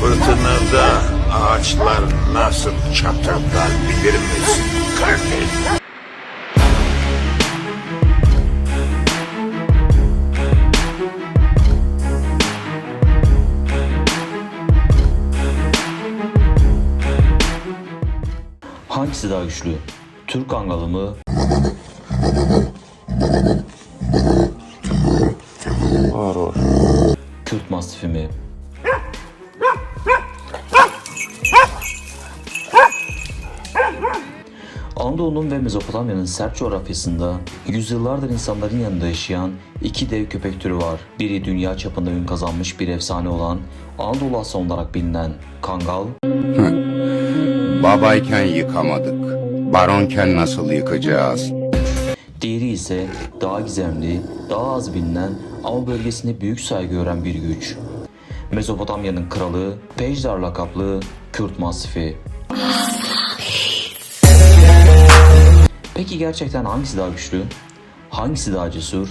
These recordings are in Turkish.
Fırtınada ağaçlar nasıl çatırdar bilir misin kardeş? Hangisi daha güçlü? Türk Kangalı mı? Kürt Mastifi mi? Anadolu'nun ve Mezopotamya'nın sert coğrafyasında yüzyıllardır insanların yanında yaşayan iki dev köpek türü var. Biri dünya çapında ün kazanmış bir efsane olan Anadolu aslanı olarak bilinen Kangal. Babayken yıkamadık. Baronken nasıl yıkacağız? Diğeri ise daha gizemli, daha az bilinen ama bölgesinde büyük saygı gören bir güç. Mezopotamya'nın kralı, Pejdar lakaplı Kürt Mastifi. Peki gerçekten hangisi daha güçlü? Hangisi daha cesur?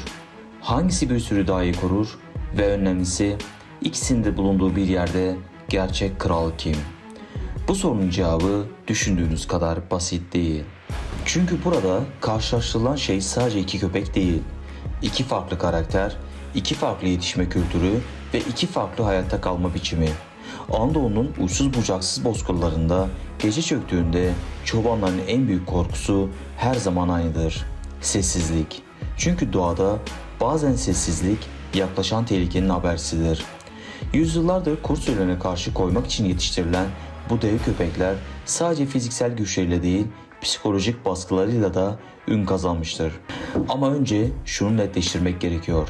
Hangisi bir sürü daha iyi korur? Ve önemlisi ikisinin de bulunduğu bir yerde gerçek kral kim? Bu sorunun cevabı düşündüğünüz kadar basit değil. Çünkü burada karşılaştırılan şey sadece iki köpek değil. İki farklı karakter, iki farklı yetişme kültürü ve iki farklı hayatta kalma biçimi. Anadolu'nun uçsuz bucaksız bozkırlarında gece çöktüğünde çobanların en büyük korkusu her zaman aynıdır. Sessizlik. Çünkü doğada bazen sessizlik yaklaşan tehlikenin habercisidir. Yüzyıllardır kurt sürülerine karşı koymak için yetiştirilen bu dev köpekler sadece fiziksel güçleriyle değil, psikolojik baskılarıyla da ün kazanmıştır. Ama önce şunu netleştirmek gerekiyor.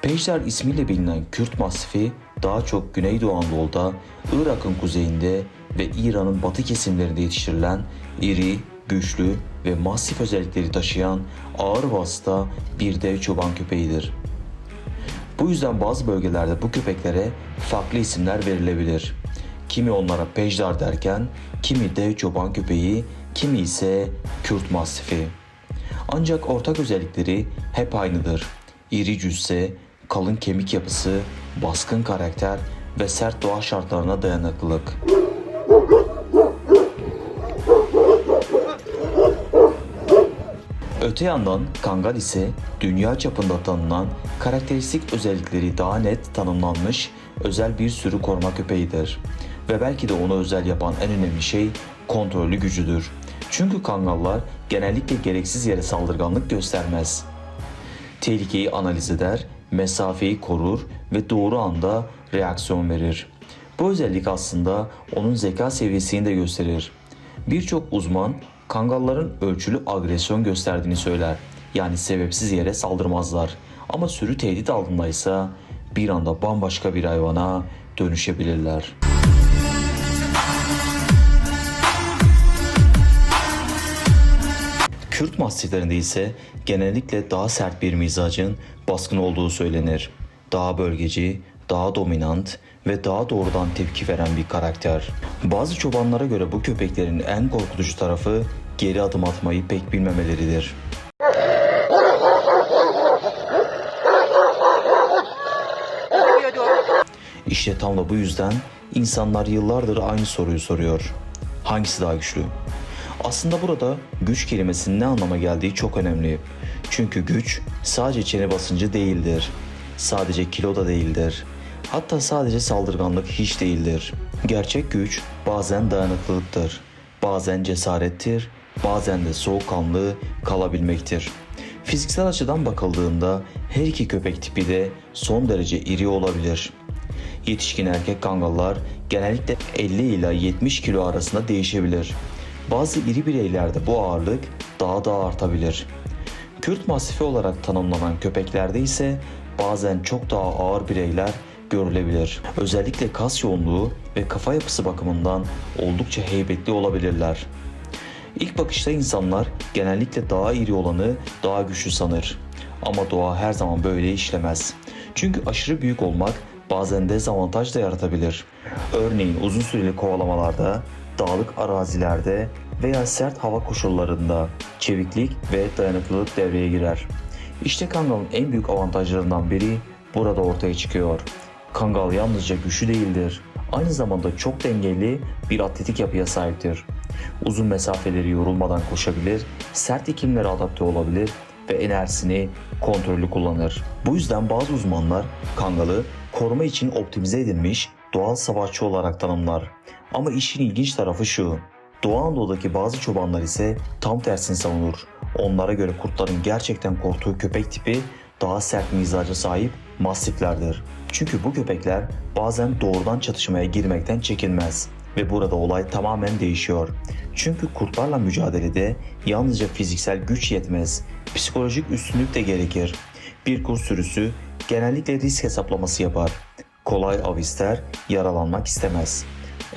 Pejdar ismiyle bilinen Kürt Mastifi daha çok Güneydoğu Anadolu'da, Irak'ın kuzeyinde ve İran'ın batı kesimlerinde yetiştirilen iri, güçlü ve mastif özellikleri taşıyan ağır vasıta bir dev çoban köpeğidir. Bu yüzden bazı bölgelerde bu köpeklere farklı isimler verilebilir. Kimi onlara Pejdar derken, kimi dev çoban köpeği, kimi ise Kürt Mastifi. Ancak ortak özellikleri hep aynıdır. İri cüsse, kalın kemik yapısı, baskın karakter ve sert doğa şartlarına dayanıklılık. Öte yandan Kangal ise dünya çapında tanınan karakteristik özellikleri daha net tanımlanmış özel bir sürü koruma köpeğidir. Ve belki de onu özel yapan en önemli şey kontrollü gücüdür. Çünkü Kangallar genellikle gereksiz yere saldırganlık göstermez. Tehlikeyi analiz eder, mesafeyi korur ve doğru anda reaksiyon verir. Bu özellik aslında onun zeka seviyesini de gösterir. Birçok uzman Kangalların ölçülü agresyon gösterdiğini söyler. Yani sebepsiz yere saldırmazlar. Ama sürü tehdit altındaysa bir anda bambaşka bir hayvana dönüşebilirler. Kürt Mastiflerinde ise genellikle daha sert bir mizacın baskın olduğu söylenir. Daha bölgeci, daha dominant ve daha doğrudan tepki veren bir karakter. Bazı çobanlara göre bu köpeklerin en korkutucu tarafı geri adım atmayı pek bilmemeleridir. İşte tam da bu yüzden insanlar yıllardır aynı soruyu soruyor. Hangisi daha güçlü? Aslında burada güç kelimesinin ne anlama geldiği çok önemli. Çünkü güç sadece çene basıncı değildir. Sadece kilo da değildir. Hatta sadece saldırganlık hiç değildir. Gerçek güç bazen dayanıklılıktır. Bazen cesarettir. Bazen de soğukkanlı kalabilmektir. Fiziksel açıdan bakıldığında her iki köpek tipi de son derece iri olabilir. Yetişkin erkek kangallar genellikle 50 ila 70 kilo arasında değişebilir. Bazı iri bireylerde bu ağırlık daha da artabilir. Kürt Mastifi olarak tanımlanan köpeklerde ise bazen çok daha ağır bireyler görülebilir. Özellikle kas yoğunluğu ve kafa yapısı bakımından oldukça heybetli olabilirler. İlk bakışta insanlar genellikle daha iri olanı daha güçlü sanır. Ama doğa her zaman böyle işlemez. Çünkü aşırı büyük olmak bazen dezavantaj da yaratabilir. Örneğin uzun süreli kovalamalarda, dağlık arazilerde veya sert hava koşullarında çeviklik ve dayanıklılık devreye girer. İşte Kangal'ın en büyük avantajlarından biri burada ortaya çıkıyor. Kangal yalnızca güçlü değildir, Aynı zamanda çok dengeli bir atletik yapıya sahiptir. Uzun mesafeleri yorulmadan koşabilir, sert iklimlere adapte olabilir ve enerjisini kontrollü kullanır. Bu yüzden bazı uzmanlar Kangal'ı koruma için optimize edilmiş doğal savaşçı olarak tanımlar. Ama işin ilginç tarafı şu: Doğu Anadolu'daki bazı çobanlar ise tam tersini savunur. Onlara göre kurtların gerçekten korktuğu köpek tipi daha sert mizaca sahip mastiflerdir. Çünkü bu köpekler bazen doğrudan çatışmaya girmekten çekinmez. Ve burada olay tamamen değişiyor. Çünkü kurtlarla mücadelede yalnızca fiziksel güç yetmez, psikolojik üstünlük de gerekir. Bir kurt sürüsü genellikle risk hesaplaması yapar. Kolay av ister, yaralanmak istemez.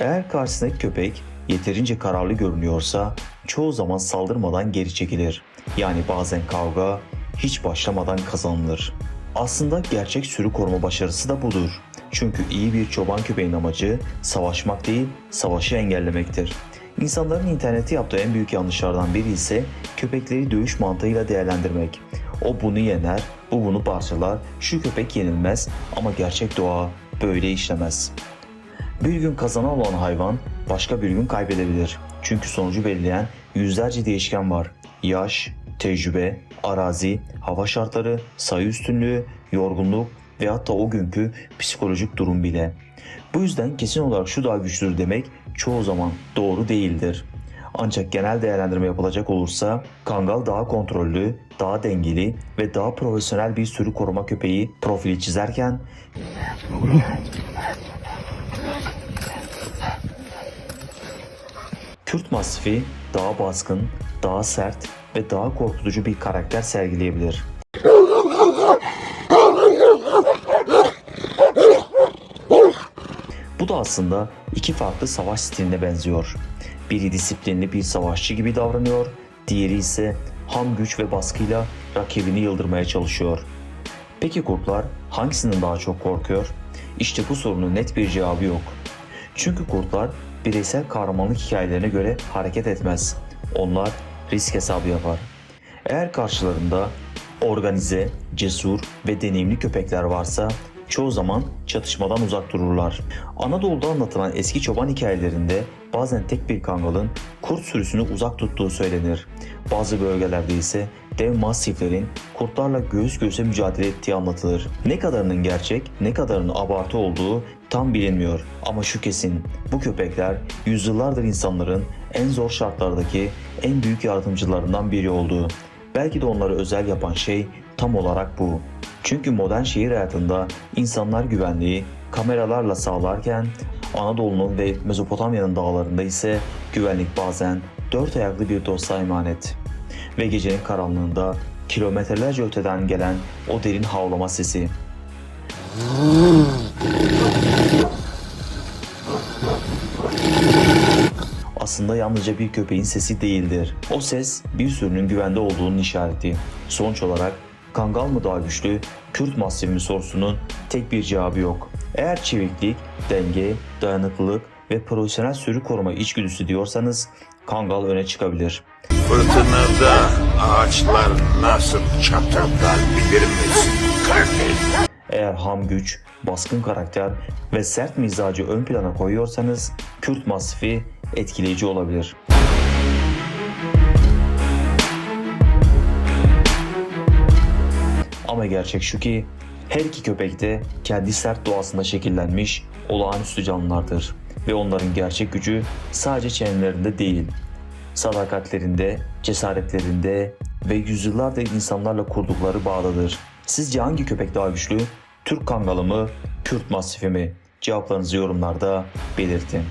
Eğer karşısındaki köpek yeterince kararlı görünüyorsa çoğu zaman saldırmadan geri çekilir. Yani bazen kavga hiç başlamadan kazanılır. Aslında gerçek sürü koruma başarısı da budur. Çünkü iyi bir çoban köpeğin amacı savaşmak değil, savaşı engellemektir. İnsanların internette yaptığı en büyük yanlışlardan biri ise köpekleri dövüş mantığıyla değerlendirmek. O bunu yener, bu bunu parçalar, şu köpek yenilmez ama gerçek doğa böyle işlemez. Bir gün kazanan olan hayvan başka bir gün kaybedebilir. Çünkü sonucu belirleyen yüzlerce değişken var. Yaş, tecrübe, arazi, hava şartları, sayı üstünlüğü, yorgunluk ve hatta o günkü psikolojik durum bile. Bu yüzden kesin olarak şu daha güçlüdür demek çoğu zaman doğru değildir. Ancak genel değerlendirme yapılacak olursa Kangal daha kontrollü, daha dengeli ve daha profesyonel bir sürü koruma köpeği profili çizerken Kürt Mastifi daha baskın, daha sert ve daha korkutucu bir karakter sergileyebilir. Bu da aslında iki farklı savaş stiline benziyor. Biri disiplinli bir savaşçı gibi davranıyor, diğeri ise ham güç ve baskıyla rakibini yıldırmaya çalışıyor. Peki kurtlar hangisinden daha çok korkuyor? İşte bu sorunun net bir cevabı yok. Çünkü kurtlar bireysel kahramanlık hikayelerine göre hareket etmez. Onlar risk hesabı yapar. Eğer karşılarında organize, cesur ve deneyimli köpekler varsa çoğu zaman çatışmadan uzak dururlar. Anadolu'da anlatılan eski çoban hikayelerinde bazen tek bir kangalın kurt sürüsünü uzak tuttuğu söylenir. Bazı bölgelerde ise dev mastiflerin kurtlarla göğüs göğüse mücadele ettiği anlatılır. Ne kadarının gerçek, ne kadarının abartı olduğu tam bilinmiyor. Ama şu kesin, bu köpekler yüzyıllardır insanların en zor şartlardaki en büyük yardımcılarından biri oldu. Belki de onları özel yapan şey tam olarak bu. Çünkü modern şehir hayatında insanlar güvenliği kameralarla sağlarken Anadolu'nun ve Mezopotamya'nın dağlarında ise güvenlik bazen dört ayaklı bir dosta emanet. Ve gecenin karanlığında kilometrelerce öteden gelen o derin havlama sesi. Aslında yalnızca bir köpeğin sesi değildir. O ses bir sürünün güvende olduğunun işareti. Sonuç olarak Kangal mı daha güçlü, Kürt Mastifi mi sorusunun tek bir cevabı yok. Eğer çeviklik, denge, dayanıklılık ve profesyonel sürü koruma içgüdüsü diyorsanız Kangal öne çıkabilir. Fırtınada ağaçlar nasıl çatırdar bilir misin kardeş? Eğer ham güç, baskın karakter ve sert mizacı ön plana koyuyorsanız Kürt Mastifi etkileyici olabilir. Ama gerçek şu ki her iki köpek de kendi sert doğasında şekillenmiş olağanüstü canlılardır. Ve onların gerçek gücü sadece çenelerinde değil, sadakatlerinde, cesaretlerinde ve yüzyıllardır insanlarla kurdukları bağdadır. Sizce hangi köpek daha güçlü? Türk Kangalı mı, Kürt Mastifi mi? Cevaplarınızı yorumlarda belirtin.